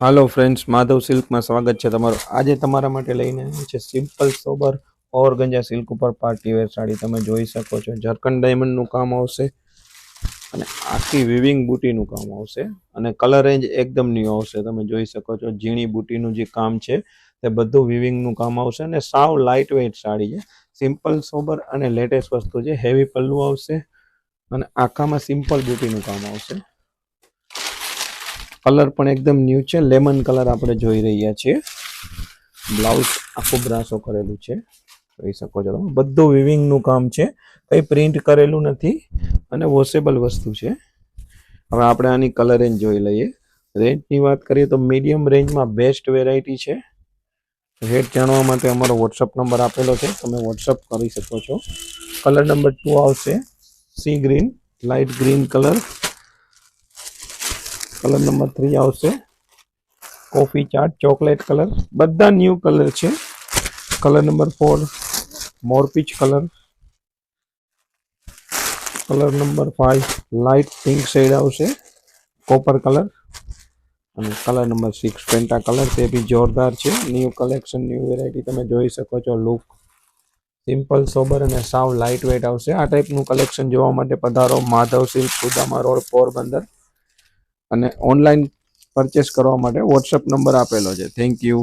હાલો friends, Madhav સિલ્કમાં સ્વાગત છે તમારું. આજે તમારા માટે લઈને આવ્યા છે સિમ્પલ સોબર ઓર્ગન્જા સિલ્ક ઉપર પાર્ટી વેર સાડી. તમે જોઈ શકો છો ઝરકન ડાયમંડનું કામ આવશે અને આખી વિવિંગ બુટીનું કામ આવશે અને કલર રેન્જ એકદમ ન્યૂ આવશે. તમે જોઈ શકો છો ઝીણી બુટીનું જે કામ છે તે બધું વિવિંગનું કામ આવશે અને સાવ લાઇટ વેઇટ સાડી છે. સિમ્પલ સોબર અને લેટેસ્ટ વસ્તુ છે. હેવી પલ્લું આવશે અને આખામાં સિમ્પલ બુટીનું કામ આવશે. કલર પણ એકદમ ન્યૂ છે, લેમન કલર આપણે જોઈ રહ્યા છીએ. બ્લાઉઝ આખું બ્રાસો કરેલું છે, જોઈ શકો છો તમે. બધું વિવિંગનું કામ છે, કંઈ પ્રિન્ટ કરેલું નથી અને વોશેબલ વસ્તુ છે. હવે આપણે આની કલર રેન્જ જોઈ લઈએ. રેન્જની વાત કરીએ તો મીડિયમ રેન્જમાં બેસ્ટ વેરાયટી છે. રેટ જાણવા માટે અમારો વોટ્સઅપ નંબર આપેલો છે, તમે વોટ્સઅપ કરી શકો છો. કલર નંબર 2 આવશે sea green, light green colour. Colour number 3 આવશે કોફી ચાટ ચોકલેટ કલર. બધા ન્યૂ કલર છે. કલર નંબર 4 મોરપીચ colour. Colour number 5 light pink shade આવશે, કોપર કલર. અને કલર નંબર 6 પેન્ટા કલર, તે બી જોરદાર છે. ન્યૂ કલેક્શન, ન્યૂ વેરાયટી તમે જોઈ શકો છો. લુક સિમ્પલ સોબર અને સાવ લાઇટ વેઇટ આવશે. આ ટાઈપનું કલેક્શન જોવા માટે પધારો માધવ સિલ્ક, સુદામા રોડ, પોરબંદર. અને ઓનલાઈન પરચેસ કરવા માટે વોટ્સઅપ નંબર આપેલો છે. Thank you.